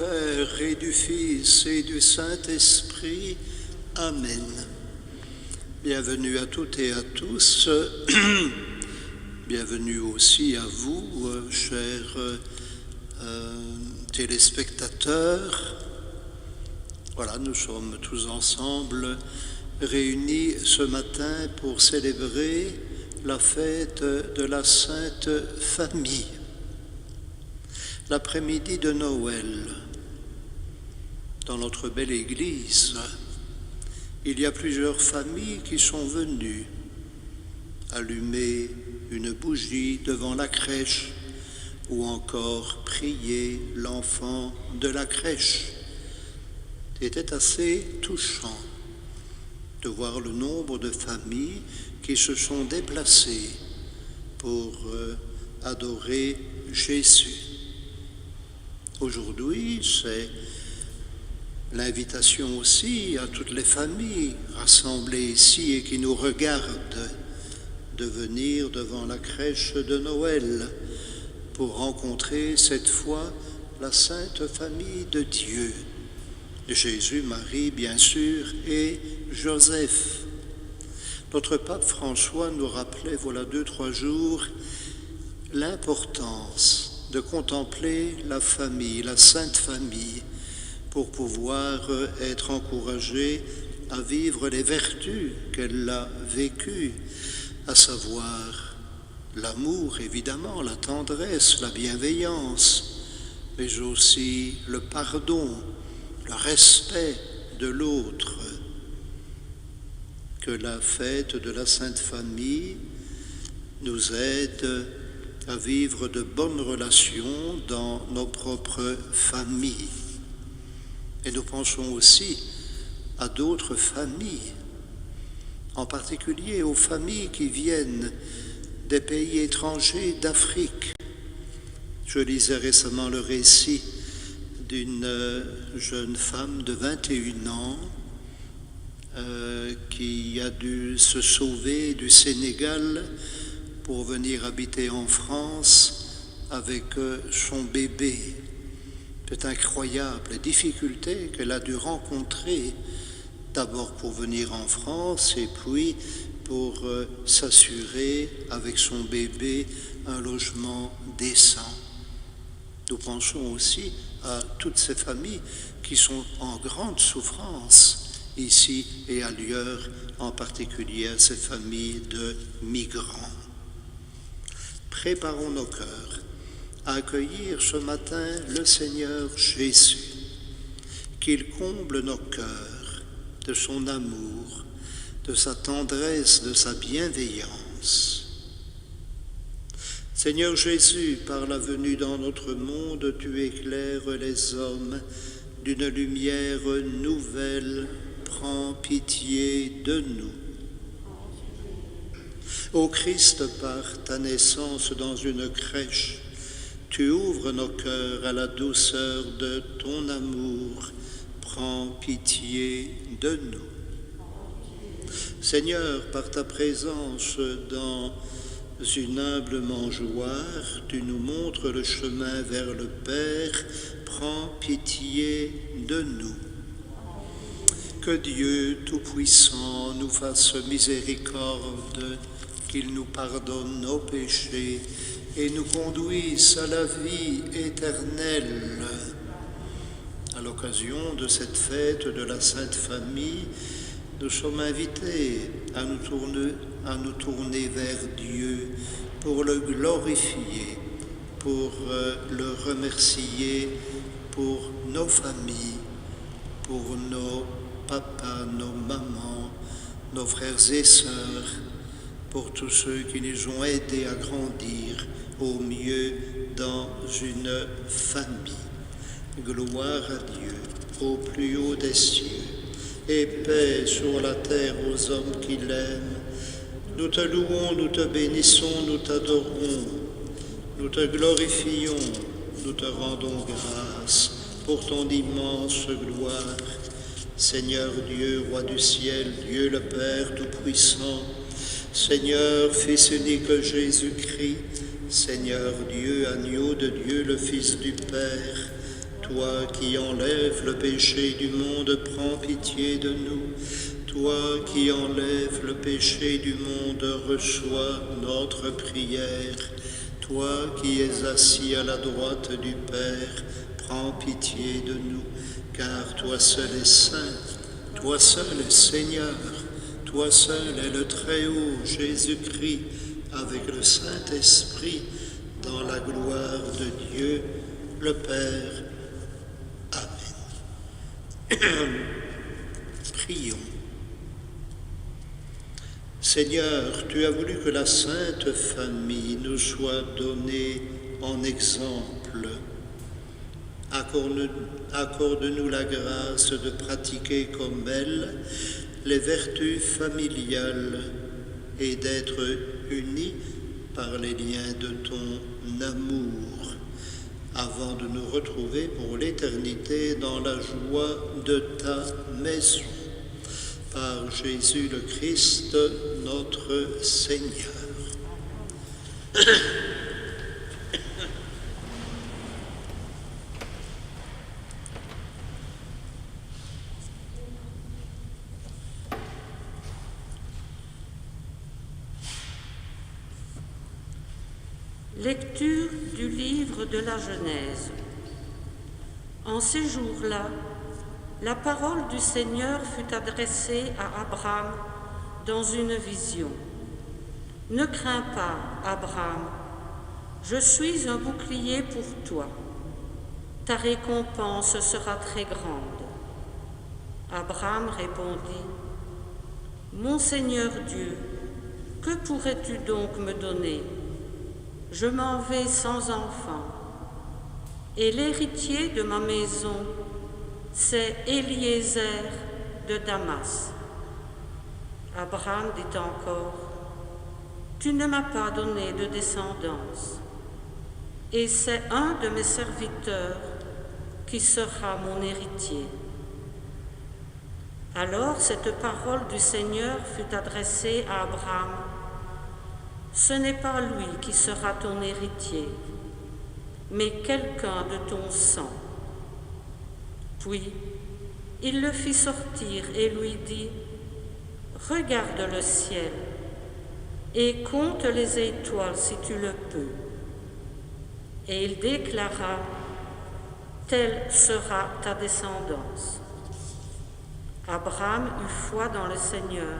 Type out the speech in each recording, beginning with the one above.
Père et du Fils et du Saint-Esprit. Amen. Bienvenue à toutes et à tous. Bienvenue aussi à vous, chers téléspectateurs. Voilà, nous sommes tous ensemble réunis ce matin pour célébrer la fête de la Sainte Famille, l'après-midi de Noël. Dans notre belle église, il y a plusieurs familles qui sont venues allumer une bougie devant la crèche ou encore prier l'enfant de la crèche. C'était assez touchant de voir le nombre de familles qui se sont déplacées pour adorer Jésus. Aujourd'hui, c'est l'invitation aussi à toutes les familles rassemblées ici et qui nous regardent de venir devant la crèche de Noël pour rencontrer cette fois la Sainte Famille de Dieu. Jésus, Marie, bien sûr, et Joseph. Notre pape François nous rappelait, voilà 2-3 jours, l'importance de contempler la famille, la Sainte Famille, pour pouvoir être encouragé à vivre les vertus qu'elle a vécues, à savoir l'amour, évidemment, la tendresse, la bienveillance, mais aussi le pardon, le respect de l'autre. Que la fête de la Sainte Famille nous aide à vivre de bonnes relations dans nos propres familles. Et nous pensons aussi à d'autres familles, en particulier aux familles qui viennent des pays étrangers d'Afrique. Je lisais récemment le récit d'une jeune femme de 21 ans qui a dû se sauver du Sénégal pour venir habiter en France avec son bébé. C'est incroyable, les difficultés qu'elle a dû rencontrer, d'abord pour venir en France et puis pour s'assurer avec son bébé un logement décent. Nous pensons aussi à toutes ces familles qui sont en grande souffrance ici et ailleurs, en particulier à ces familles de migrants. Préparons nos cœurs à accueillir ce matin le Seigneur Jésus, qu'il comble nos cœurs de son amour, de sa tendresse, de sa bienveillance. Seigneur Jésus, par la venue dans notre monde, tu éclaires les hommes d'une lumière nouvelle. Prends pitié de nous. Ô Christ, par ta naissance dans une crèche, tu ouvres nos cœurs à la douceur de ton amour. Prends pitié de nous. Seigneur, par ta présence dans une humble mangeoire, tu nous montres le chemin vers le Père. Prends pitié de nous. Que Dieu Tout-Puissant nous fasse miséricorde, qu'il nous pardonne nos péchés et nous conduise à la vie éternelle. À l'occasion de cette fête de la Sainte Famille, nous sommes invités à nous tourner vers Dieu pour le glorifier, pour le remercier pour nos familles, pour nos papas, nos mamans, nos frères et sœurs, pour tous ceux qui nous ont aidés à grandir au mieux dans une famille. Gloire à Dieu, au plus haut des cieux, et paix sur la terre aux hommes qui l'aiment. Nous te louons, nous te bénissons, nous t'adorons, nous te glorifions, nous te rendons grâce pour ton immense gloire. Seigneur Dieu, Roi du ciel, Dieu le Père Tout-Puissant, Seigneur, Fils unique Jésus-Christ, Seigneur Dieu, agneau de Dieu, le Fils du Père, toi qui enlèves le péché du monde, prends pitié de nous. Toi qui enlèves le péché du monde, reçois notre prière. Toi qui es assis à la droite du Père, prends pitié de nous, car toi seul es saint, toi seul es Seigneur, toi seul es le Très-Haut, Jésus-Christ, avec le Saint-Esprit, dans la gloire de Dieu, le Père. Amen. Prions. Seigneur, tu as voulu que la Sainte Famille nous soit donnée en exemple. Accorde-nous la grâce de pratiquer comme elle les vertus familiales et d'être unis par les liens de ton amour, avant de nous retrouver pour l'éternité dans la joie de ta maison. Par Jésus le Christ, notre Seigneur. Lecture du livre de la Genèse. En ces jours-là, la parole du Seigneur fut adressée à Abraham dans une vision. « Ne crains pas, Abraham, je suis un bouclier pour toi. Ta récompense sera très grande. » Abraham répondit, « Mon Seigneur Dieu, que pourrais-tu donc me donner ? Je m'en vais sans enfant, et l'héritier de ma maison, c'est Éliézer de Damas. » Abraham dit encore, « Tu ne m'as pas donné de descendance, et c'est un de mes serviteurs qui sera mon héritier. » Alors cette parole du Seigneur fut adressée à Abraham. « Ce n'est pas lui qui sera ton héritier, mais quelqu'un de ton sang. » Puis il le fit sortir et lui dit, « Regarde le ciel et compte les étoiles si tu le peux. » Et il déclara, « Telle sera ta descendance. » Abraham eut foi dans le Seigneur,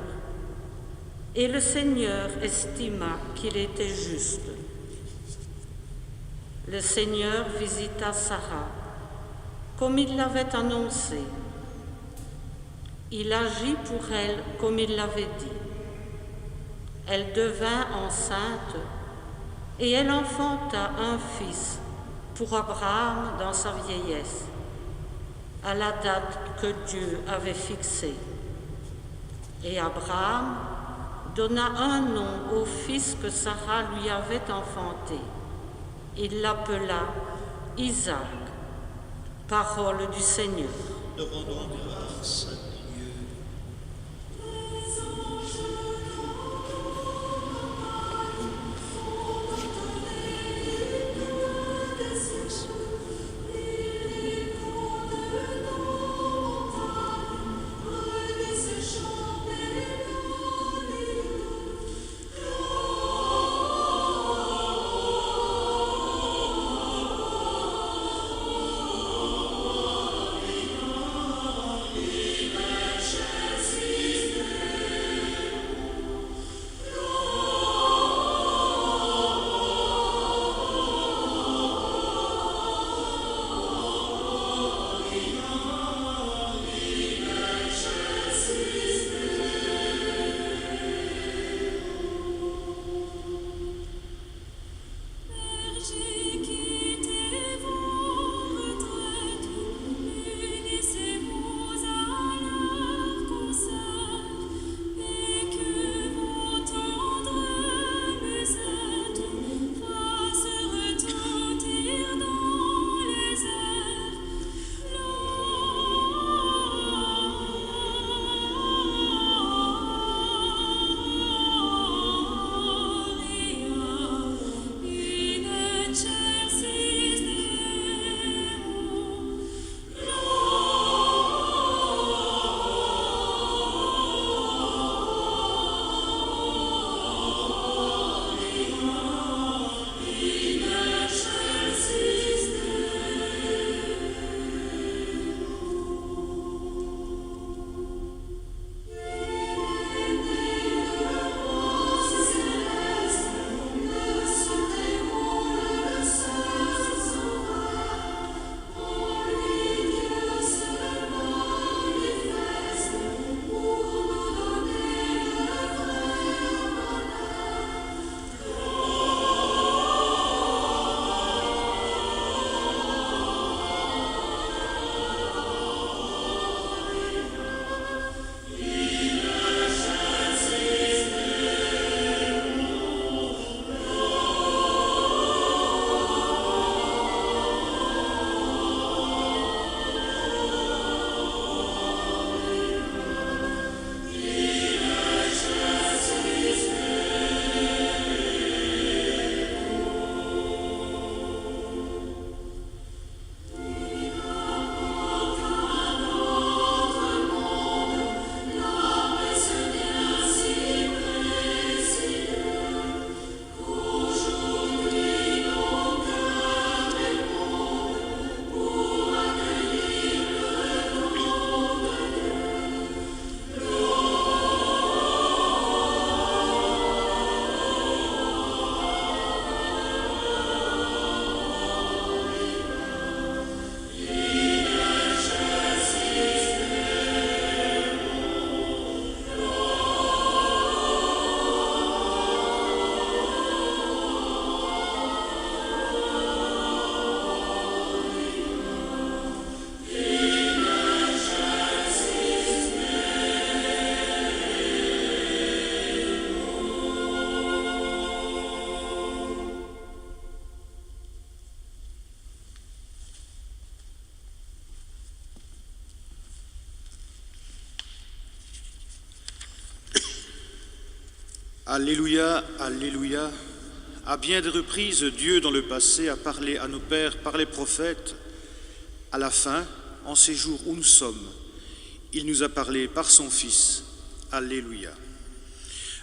et le Seigneur estima qu'il était juste. Le Seigneur visita Sarah, comme il l'avait annoncé. Il agit pour elle comme il l'avait dit. Elle devint enceinte et elle enfanta un fils pour Abraham dans sa vieillesse, à la date que Dieu avait fixée. Et Abraham donna un nom au fils que Sarah lui avait enfanté. Il l'appela Isaac. Parole du Seigneur. Nous rendons grâce à Dieu. Amen. Alléluia, Alléluia. À bien des reprises, Dieu, dans le passé, a parlé à nos pères par les prophètes. À la fin, en ces jours où nous sommes, il nous a parlé par son Fils. Alléluia.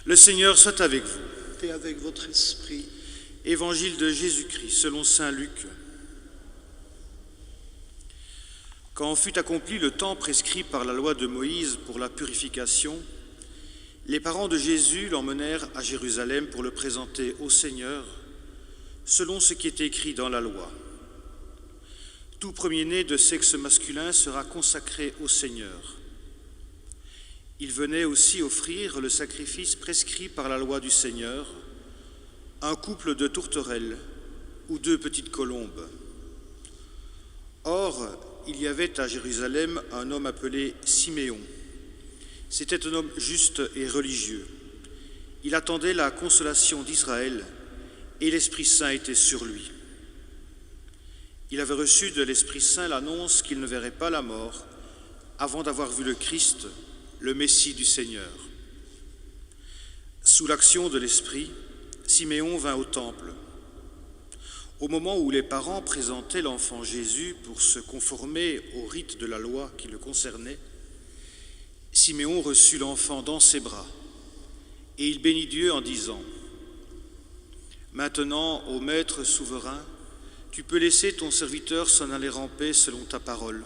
Le Seigneur soit avec vous. Et avec votre esprit. Évangile de Jésus-Christ selon saint Luc. Quand fut accompli le temps prescrit par la loi de Moïse pour la purification, les parents de Jésus l'emmenèrent à Jérusalem pour le présenter au Seigneur, selon ce qui est écrit dans la loi. Tout premier-né de sexe masculin sera consacré au Seigneur. Il venait aussi offrir le sacrifice prescrit par la loi du Seigneur, un couple de tourterelles ou 2 petites colombes. Or, il y avait à Jérusalem un homme appelé Siméon. C'était un homme juste et religieux. Il attendait la consolation d'Israël et l'Esprit Saint était sur lui. Il avait reçu de l'Esprit Saint l'annonce qu'il ne verrait pas la mort avant d'avoir vu le Christ, le Messie du Seigneur. Sous l'action de l'Esprit, Siméon vint au temple. Au moment où les parents présentaient l'enfant Jésus pour se conformer au rite de la loi qui le concernait, Siméon reçut l'enfant dans ses bras et il bénit Dieu en disant : « Maintenant, ô Maître souverain, tu peux laisser ton serviteur s'en aller en paix selon ta parole.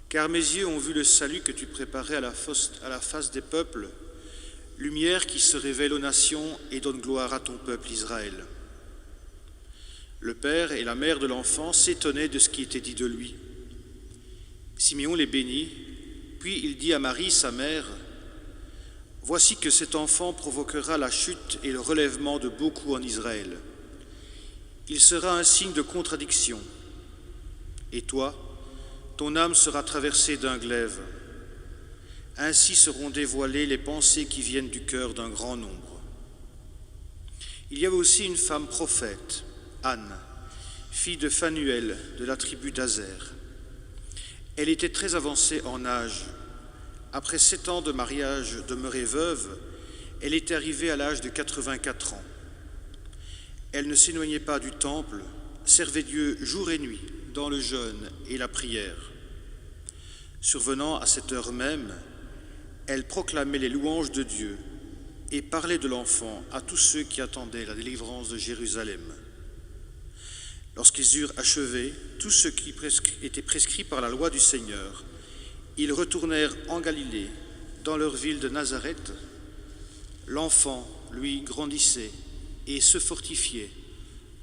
Car mes yeux ont vu le salut que tu préparais à la face des peuples, lumière qui se révèle aux nations et donne gloire à ton peuple Israël. » Le père et la mère de l'enfant s'étonnaient de ce qui était dit de lui. Siméon les bénit, puis il dit à Marie, sa mère : « Voici que cet enfant provoquera la chute et le relèvement de beaucoup en Israël. Il sera un signe de contradiction. Et toi, ton âme sera traversée d'un glaive. Ainsi seront dévoilées les pensées qui viennent du cœur d'un grand nombre. » Il y avait aussi une femme prophète, Anne, fille de Phanuel de la tribu d'Azer. Elle était très avancée en âge. Après 7 ans de mariage demeurée veuve, elle était arrivée à l'âge de 84 ans. Elle ne s'éloignait pas du temple, servait Dieu jour et nuit dans le jeûne et la prière. Survenant à cette heure même, elle proclamait les louanges de Dieu et parlait de l'enfant à tous ceux qui attendaient la délivrance de Jérusalem. Lorsqu'ils eurent achevé tout ce qui était prescrit par la loi du Seigneur, ils retournèrent en Galilée, dans leur ville de Nazareth. L'enfant, lui, grandissait et se fortifiait,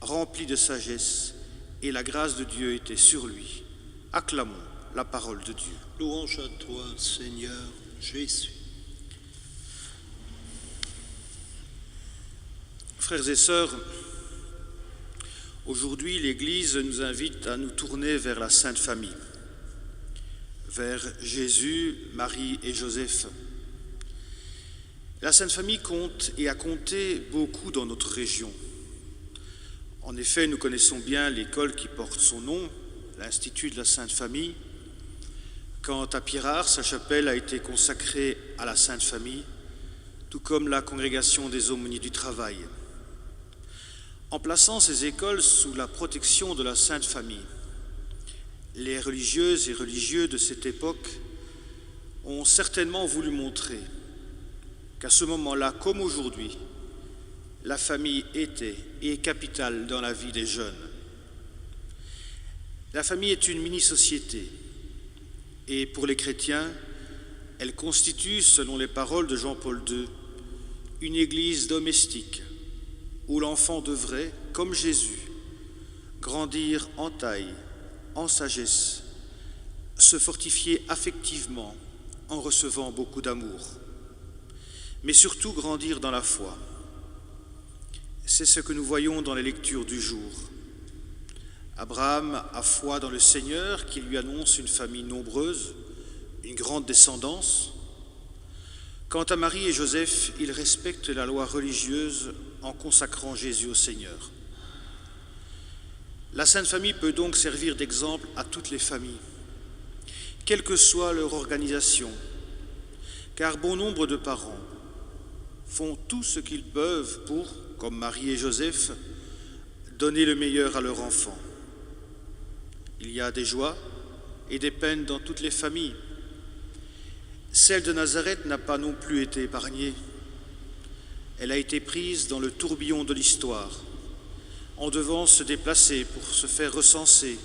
rempli de sagesse, et la grâce de Dieu était sur lui. Acclamons la parole de Dieu. Louange à toi, Seigneur Jésus. Frères et sœurs, aujourd'hui, l'Église nous invite à nous tourner vers la Sainte Famille, vers Jésus, Marie et Joseph. La Sainte Famille compte et a compté beaucoup dans notre région. En effet, nous connaissons bien l'école qui porte son nom, l'Institut de la Sainte Famille. Quant à Pirard, sa chapelle a été consacrée à la Sainte Famille, tout comme la congrégation des aumôniers du travail. En plaçant ces écoles sous la protection de la Sainte Famille, les religieuses et religieux de cette époque ont certainement voulu montrer qu'à ce moment-là, comme aujourd'hui, la famille était et est capitale dans la vie des jeunes. La famille est une mini-société et pour les chrétiens, elle constitue, selon les paroles de Jean-Paul II, une église domestique où l'enfant devrait, comme Jésus, grandir en taille, en sagesse, se fortifier affectivement en recevant beaucoup d'amour, mais surtout grandir dans la foi. C'est ce que nous voyons dans les lectures du jour. Abraham a foi dans le Seigneur qui lui annonce une famille nombreuse, une grande descendance. Quant à Marie et Joseph, ils respectent la loi religieuse en consacrant Jésus au Seigneur. La Sainte Famille peut donc servir d'exemple à toutes les familles, quelle que soit leur organisation, car bon nombre de parents font tout ce qu'ils peuvent pour, comme Marie et Joseph, donner le meilleur à leur enfant. Il y a des joies et des peines dans toutes les familles. Celle de Nazareth n'a pas non plus été épargnée. Elle a été prise dans le tourbillon de l'histoire, en devant se déplacer pour se faire recenser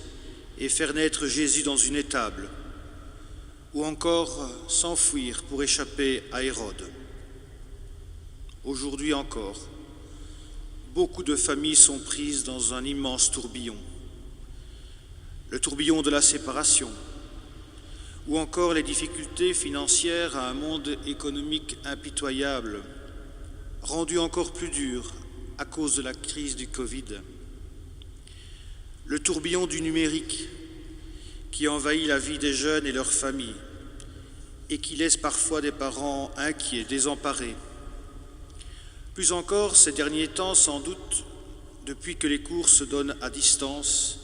et faire naître Jésus dans une étable, ou encore s'enfuir pour échapper à Hérode. Aujourd'hui encore, beaucoup de familles sont prises dans un immense tourbillon. Le tourbillon de la séparation, ou encore les difficultés financières à un monde économique impitoyable, rendu encore plus dur à cause de la crise du Covid. Le tourbillon du numérique qui envahit la vie des jeunes et leurs familles et qui laisse parfois des parents inquiets, désemparés. Plus encore, ces derniers temps, sans doute, depuis que les cours se donnent à distance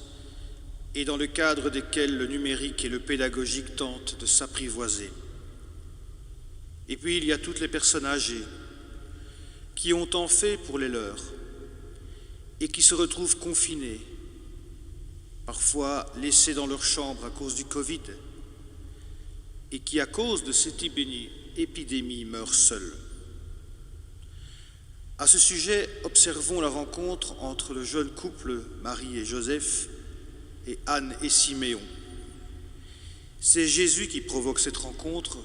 et dans le cadre desquels le numérique et le pédagogique tentent de s'apprivoiser. Et puis, il y a toutes les personnes âgées qui ont tant fait pour les leurs et qui se retrouvent confinées, parfois laissées dans leur chambre à cause du Covid, et qui, à cause de cette épidémie, meurent seules. À ce sujet, observons la rencontre entre le jeune couple Marie et Joseph et Anne et Siméon. C'est Jésus qui provoque cette rencontre,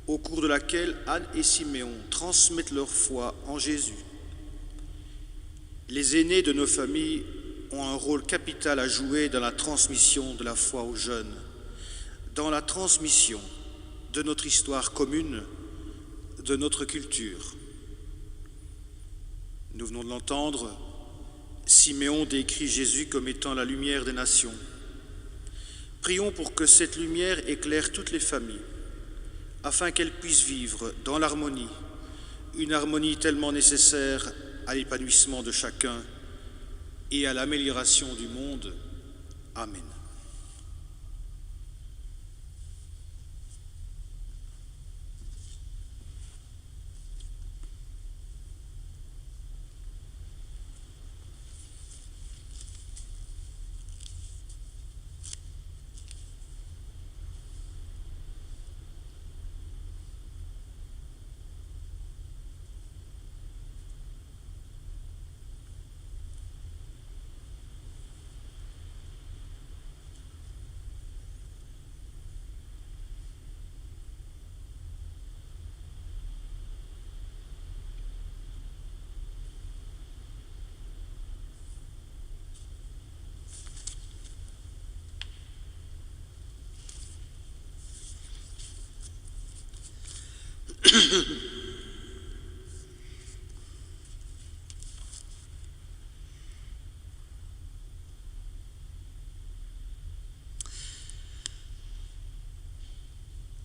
au cours de laquelle Anne et Siméon transmettent leur foi en Jésus. Les aînés de nos familles ont un rôle capital à jouer dans la transmission de la foi aux jeunes, dans la transmission de notre histoire commune, de notre culture. Nous venons de l'entendre, Siméon décrit Jésus comme étant la lumière des nations. Prions pour que cette lumière éclaire toutes les familles, afin qu'elles puissent vivre dans l'harmonie, une harmonie tellement nécessaire à l'épanouissement de chacun et à l'amélioration du monde. Amen.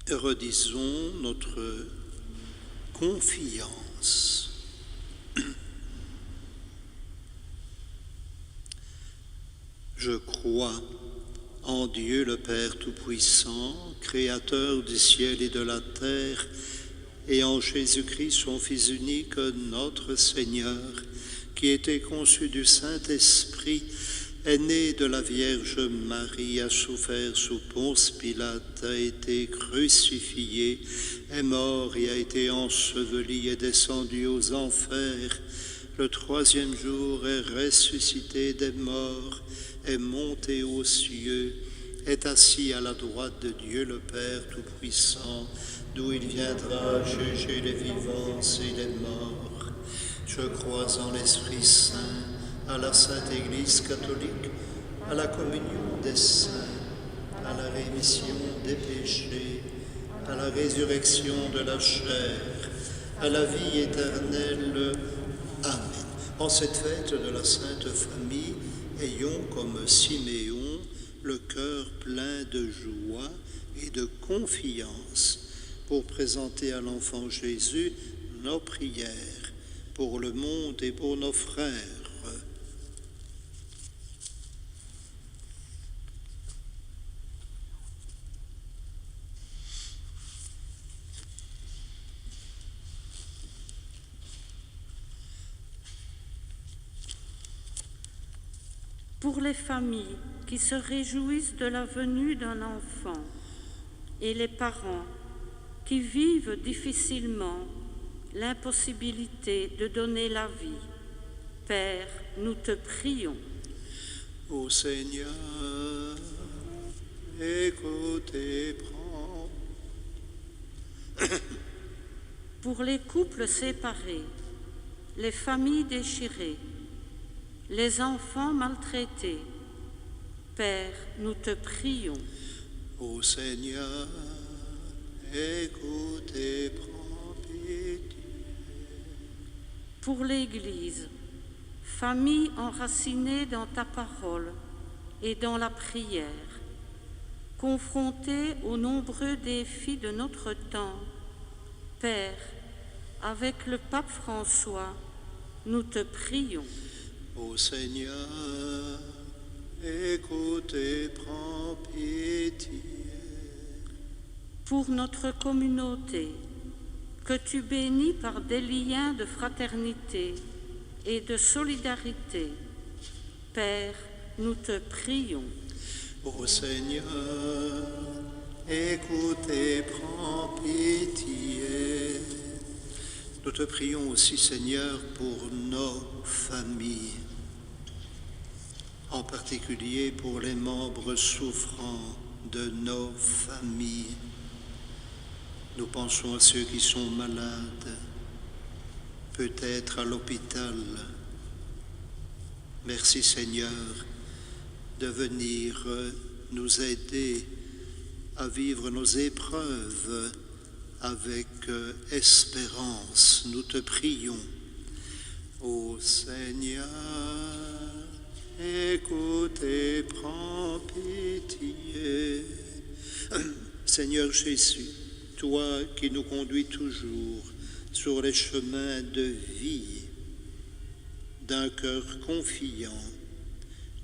Redisons notre confiance. Je crois en Dieu le Père Tout-Puissant, Créateur du ciel et de la terre, et en Jésus-Christ, son Fils unique, notre Seigneur, qui était conçu du Saint-Esprit, est né de la Vierge Marie, a souffert sous Ponce Pilate, a été crucifié, est mort et a été enseveli, est descendu aux enfers. Le troisième jour est ressuscité des morts, est monté aux cieux, est assis à la droite de Dieu le Père Tout-Puissant, d'où il viendra juger les vivants et les morts. Je crois en l'Esprit Saint, à la Sainte Église catholique, à la communion des saints, à la rémission des péchés, à la résurrection de la chair, à la vie éternelle. Amen. En cette fête de la Sainte Famille, ayons comme Siméon le cœur plein de joie et de confiance pour présenter à l'enfant Jésus nos prières pour le monde et pour nos frères. pour les familles qui se réjouissent de la venue d'un enfant et les parents qui vivent difficilement l'impossibilité de donner la vie. Père, nous te prions. Ô Seigneur, écoute et prends. Pour les couples séparés, les familles déchirées, les enfants maltraités, Père, nous te prions. Ô Seigneur, écoute et prends pitié. Pour l'Église, famille enracinée dans ta parole et dans la prière, confrontée aux nombreux défis de notre temps, Père, avec le pape François, nous te prions. Ô Seigneur, écoute et prends pitié. Pour notre communauté, que tu bénis par des liens de fraternité et de solidarité, Père, nous te prions. Ô Seigneur, écoute et prends pitié. Nous te prions aussi, Seigneur, pour nos familles, en particulier pour les membres souffrants de nos familles. Nous pensons à ceux qui sont malades, peut-être à l'hôpital. Merci, Seigneur, de venir nous aider à vivre nos épreuves avec espérance. Nous te prions. Ô Seigneur, écoute et prends pitié. Seigneur Jésus, toi qui nous conduis toujours sur les chemins de vie, d'un cœur confiant,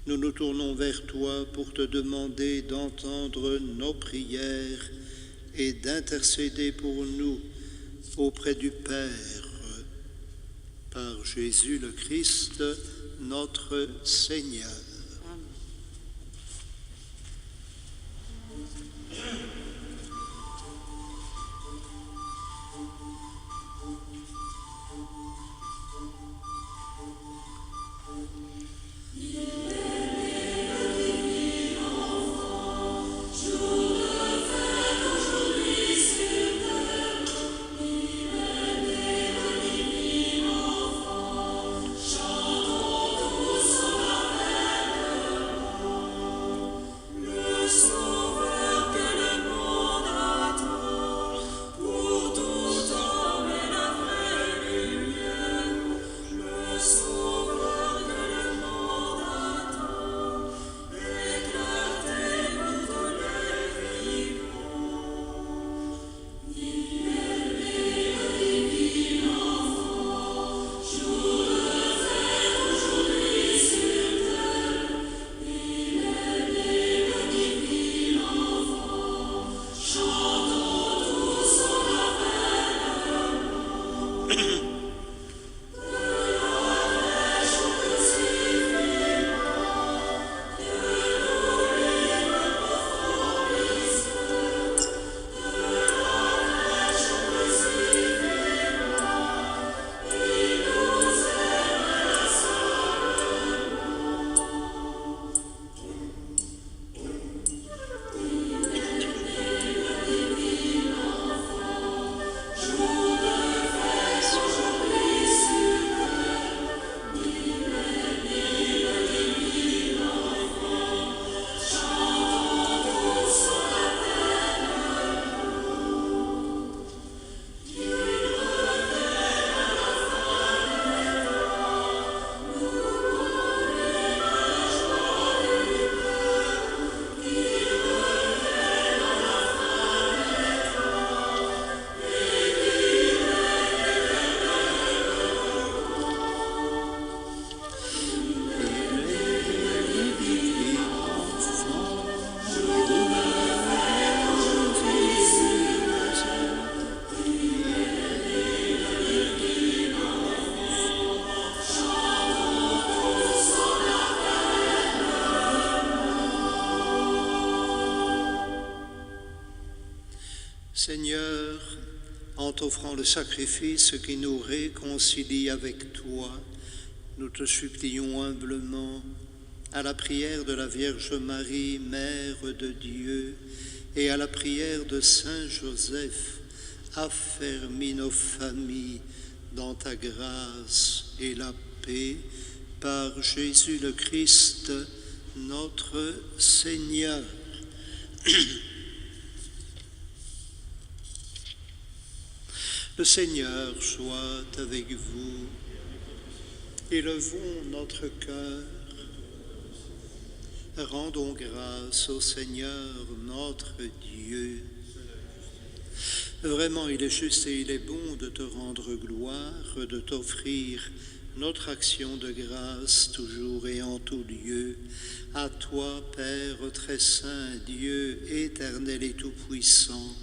nous nous tournons vers toi pour te demander d'entendre nos prières et d'intercéder pour nous auprès du Père, par Jésus le Christ, notre Seigneur. Seigneur, en t'offrant le sacrifice qui nous réconcilie avec toi, nous te supplions humblement, à la prière de la Vierge Marie, Mère de Dieu, et à la prière de Saint Joseph, affermis nos familles dans ta grâce et la paix, par Jésus le Christ, notre Seigneur. Le Seigneur soit avec vous. Élevons notre cœur. Rendons grâce au Seigneur notre Dieu. Vraiment, il est juste et il est bon de te rendre gloire, de t'offrir notre action de grâce toujours et en tout lieu. À toi, Père très saint, Dieu éternel et tout-puissant,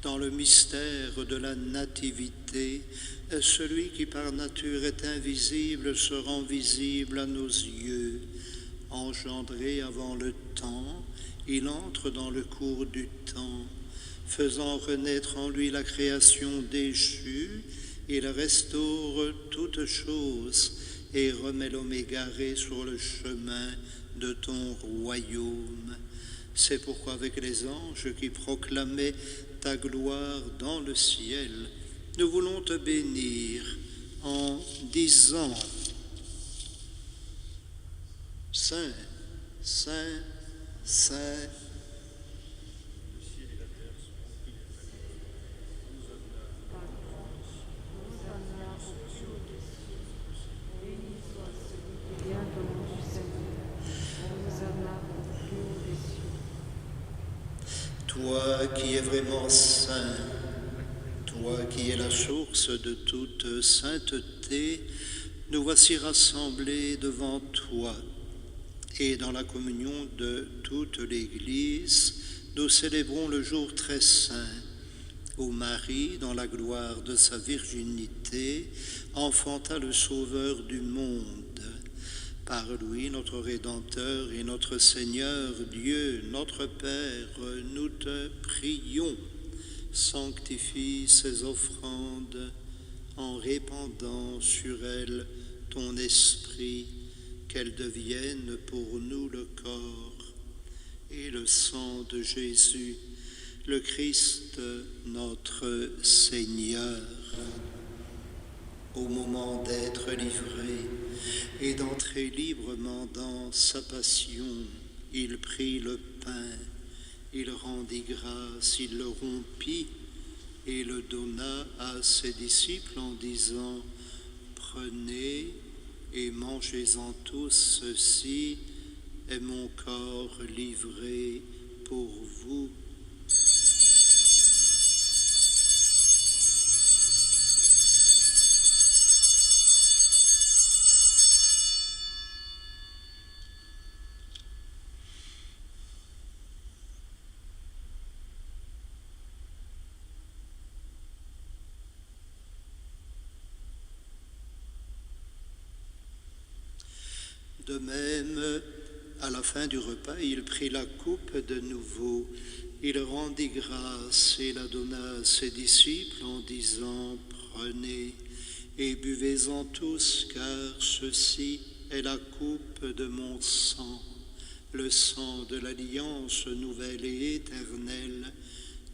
dans le mystère de la nativité, celui qui par nature est invisible se rend visible à nos yeux. Engendré avant le temps, il entre dans le cours du temps, faisant renaître en lui la création déchue, il restaure toutes choses et remet l'homme égaré sur le chemin de ton royaume. C'est pourquoi avec les anges qui proclamaient ta gloire dans le ciel, nous voulons te bénir en disant: Saint, Saint, Saint, toi qui es vraiment saint, toi qui es la source de toute sainteté, nous voici rassemblés devant toi. Et dans la communion de toute l'Église, nous célébrons le jour très saint, où Marie, dans la gloire de sa virginité, enfanta le Sauveur du monde. Par lui, notre Rédempteur et notre Seigneur, Dieu, notre Père, nous te prions. Sanctifie ces offrandes en répandant sur elles ton esprit, qu'elles deviennent pour nous le corps et le sang de Jésus, le Christ notre Seigneur. Au moment d'être livré et d'entrer librement dans sa passion, il prit le pain, il rendit grâce, il le rompit et le donna à ses disciples en disant: Prenez et mangez-en tous, ceci est mon corps livré pour vous. De même, à la fin du repas, il prit la coupe de nouveau, il rendit grâce et la donna à ses disciples en disant: Prenez et buvez-en tous, car ceci est la coupe de mon sang, le sang de l'alliance nouvelle et éternelle,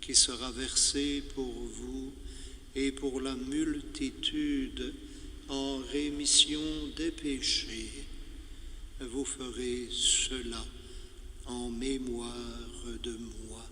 qui sera versé pour vous et pour la multitude en rémission des péchés. Vous ferez cela en mémoire de moi.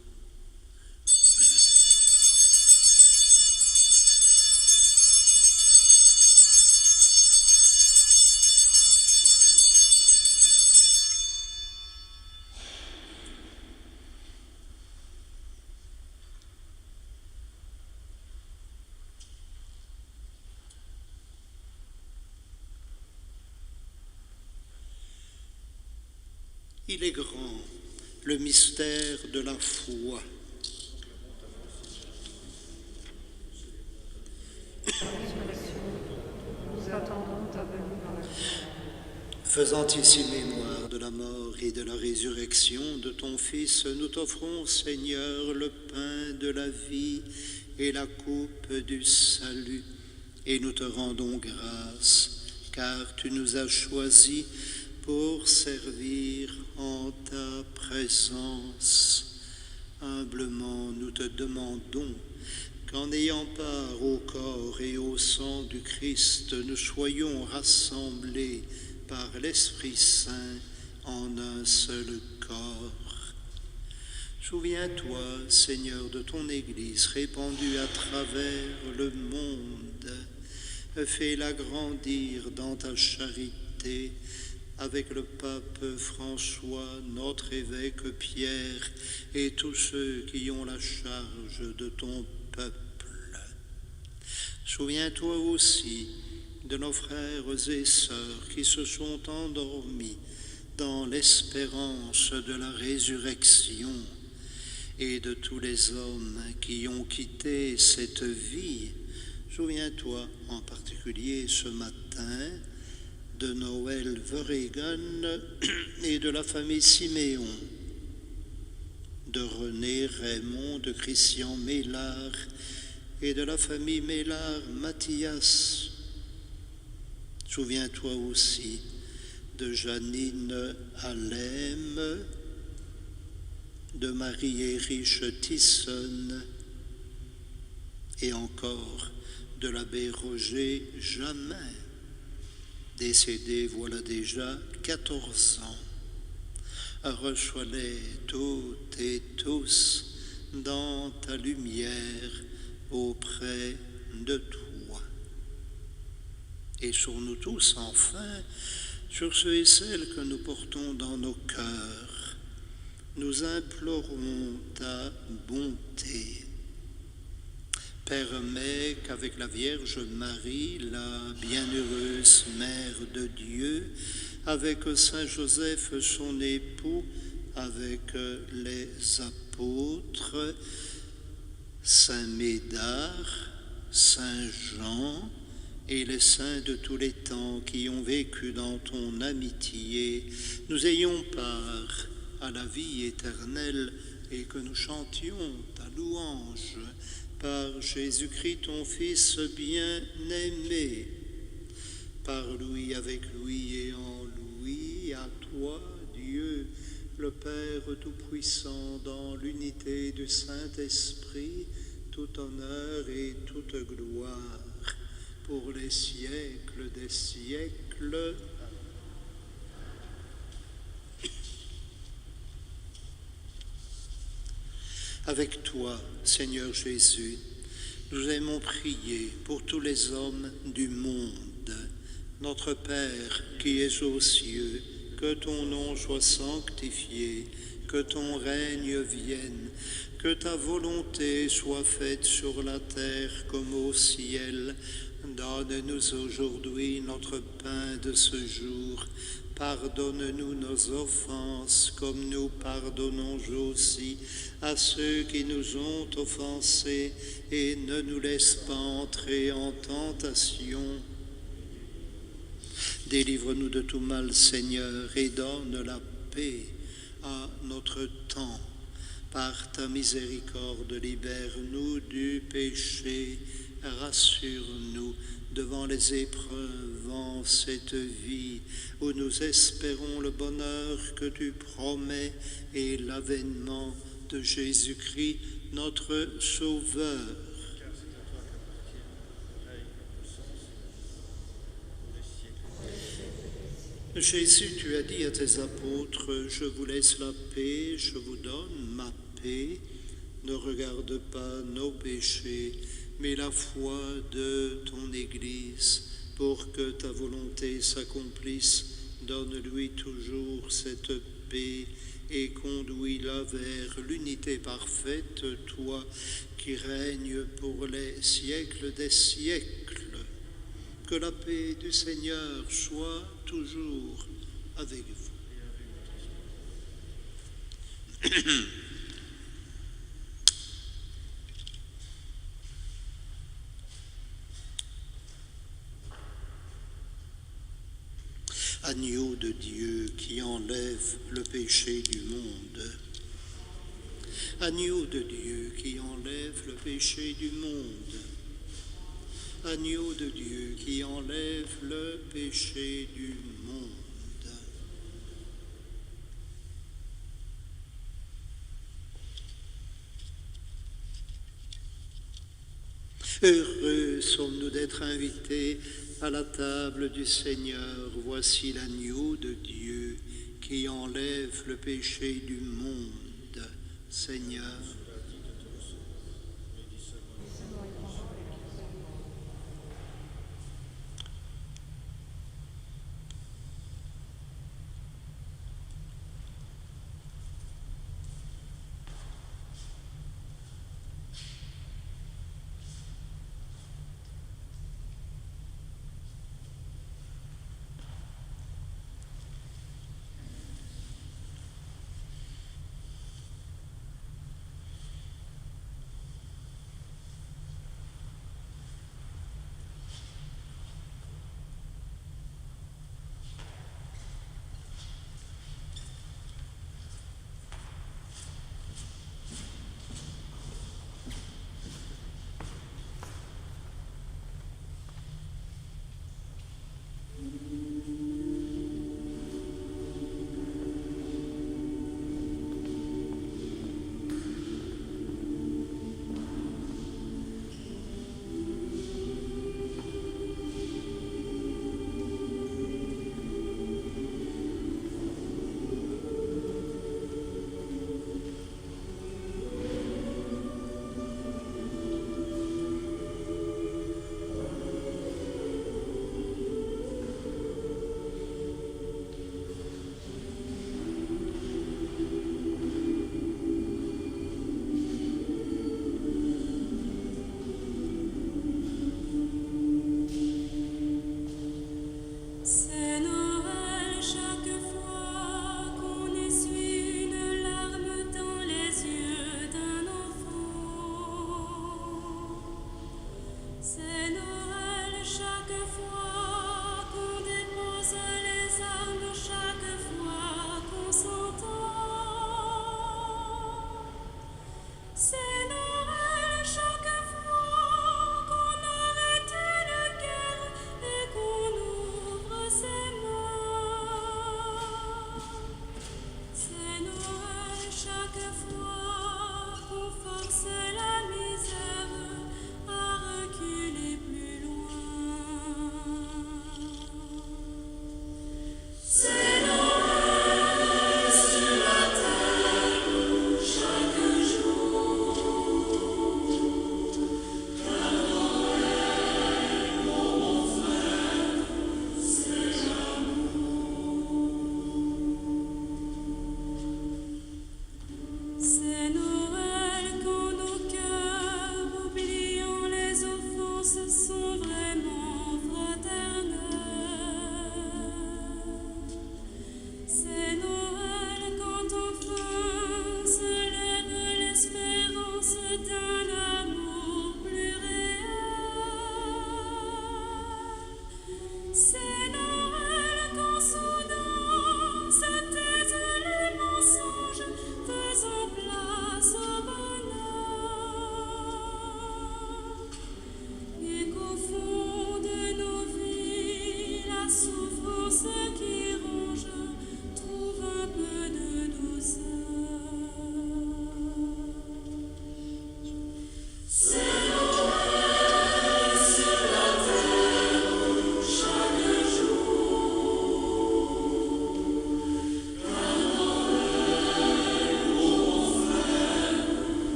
Il est grand, le mystère de la foi. Nous attendons ta venue dans la gloire. Faisant ici mémoire de la mort et de la résurrection de ton Fils, nous t'offrons, Seigneur, le pain de la vie et la coupe du salut, et nous te rendons grâce, car tu nous as choisis pour servir en ta présence. Humblement, nous te demandons qu'en ayant part au corps et au sang du Christ, nous soyons rassemblés par l'Esprit Saint en un seul corps. Souviens-toi, Seigneur, de ton Église répandue à travers le monde. Fais-la grandir dans ta charité avec le pape François, notre évêque Pierre et tous ceux qui ont la charge de ton peuple. Souviens-toi aussi de nos frères et sœurs qui se sont endormis dans l'espérance de la résurrection et de tous les hommes qui ont quitté cette vie. Souviens-toi en particulier ce matin de Noël Verhaegen et de la famille Siméon, de René Raymond, de Christian Mélard et de la famille Mélard-Mathias. Souviens-toi aussi de Janine Alem, de Marie-Ériche Thyssen et encore de l'abbé Roger Jamin, décédé voilà déjà 14 ans. Reçois-les toutes et tous dans ta lumière auprès de toi. Et sur nous tous, enfin, sur ceux et celles que nous portons dans nos cœurs, nous implorons ta bonté. Permets qu'avec la Vierge Marie, la bienheureuse Mère de Dieu, avec Saint Joseph, son époux, avec les apôtres, Saint Médard, Saint Jean et les saints de tous les temps qui ont vécu dans ton amitié, nous ayons part à la vie éternelle et que nous chantions ta louange par Jésus-Christ, ton Fils bien-aimé, par lui, avec lui et en lui, à toi, Dieu, le Père Tout-Puissant, dans l'unité du Saint-Esprit, tout honneur et toute gloire, pour les siècles des siècles. Avec toi, Seigneur Jésus, nous aimons prier pour tous les hommes du monde. Notre Père qui es aux cieux, que ton nom soit sanctifié, que ton règne vienne, que ta volonté soit faite sur la terre comme au ciel. Donne-nous aujourd'hui notre pain de ce jour. Pardonne-nous nos offenses, comme nous pardonnons aussi à ceux qui nous ont offensés, et ne nous laisse pas entrer en tentation. Délivre-nous de tout mal, Seigneur, et donne la paix à notre temps. Par ta miséricorde, libère-nous du péché, rassure-nous devant les épreuves en cette vie où nous espérons le bonheur que tu promets et l'avènement de Jésus-Christ, notre Sauveur. Jésus, tu as dit à tes apôtres, je vous laisse la paix, je vous donne ma paix. Ne regarde pas nos péchés, mais la foi de ton Église, pour que ta volonté s'accomplisse. Donne-lui toujours cette paix et conduis-la vers l'unité parfaite, toi qui règnes pour les siècles des siècles. Que la paix du Seigneur soit toujours avec vous. Agneau de enlève le péché du monde. Agneau de Dieu qui enlève le péché du monde. Agneau de Dieu qui enlève le péché du monde. Heureux sommes-nous d'être invités à la table du Seigneur. Voici l'agneau de Dieu qui enlève le péché du monde. Seigneur,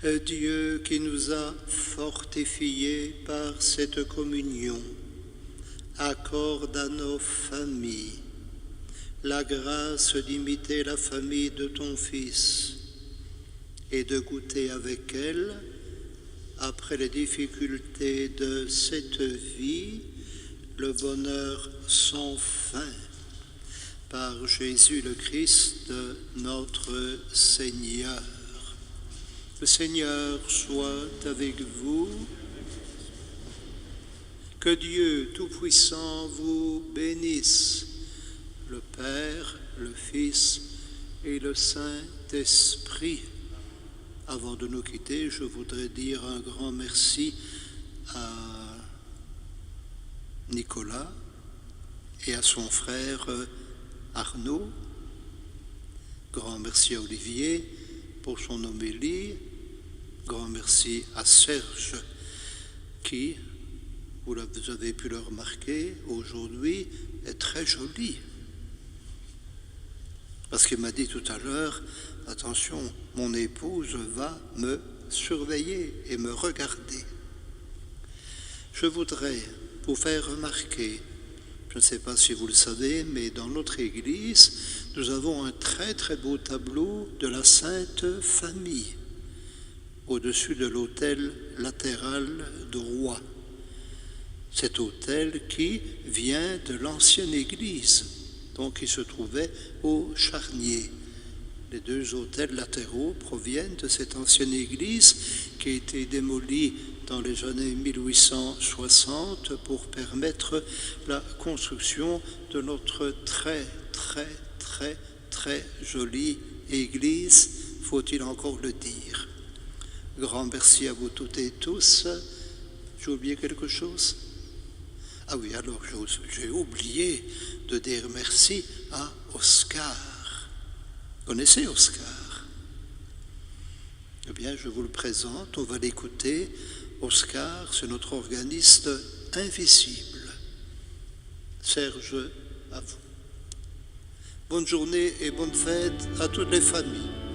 Dieu qui nous a fortifiés par cette communion, accorde à nos familles la grâce d'imiter la famille de ton Fils et de goûter avec elle, après les difficultés de cette vie, le bonheur sans fin. Par Jésus le Christ, notre Seigneur. Le Seigneur soit avec vous. Que Dieu Tout-Puissant vous bénisse, le Père, le Fils et le Saint-Esprit. Avant de nous quitter, je voudrais dire un grand merci à Nicolas et à son frère Arnaud. Grand merci à Olivier pour son homélie. Grand merci à Serge qui, vous avez pu le remarquer, aujourd'hui est très joli. Parce qu'il m'a dit tout à l'heure, attention, mon épouse va me surveiller et me regarder. Je voudrais vous faire remarquer, je ne sais pas si vous le savez, mais dans notre église, nous avons un très très beau tableau de la Sainte Famille au-dessus de l'autel latéral droit. Cet autel qui vient de l'ancienne église, donc qui se trouvait au Charnier. Les deux autels latéraux proviennent de cette ancienne église qui a été démolie dans les années 1860 pour permettre la construction de notre très très très très jolie église, faut-il encore le dire. Grand merci à vous toutes et tous. J'ai oublié quelque chose? Ah oui, alors j'ai oublié de dire merci à Oscar. Connaissez Oscar? Eh bien, je vous le présente, on va l'écouter. Oscar, c'est notre organiste invisible. Serge, à vous. Bonne journée et bonne fête à toutes les familles.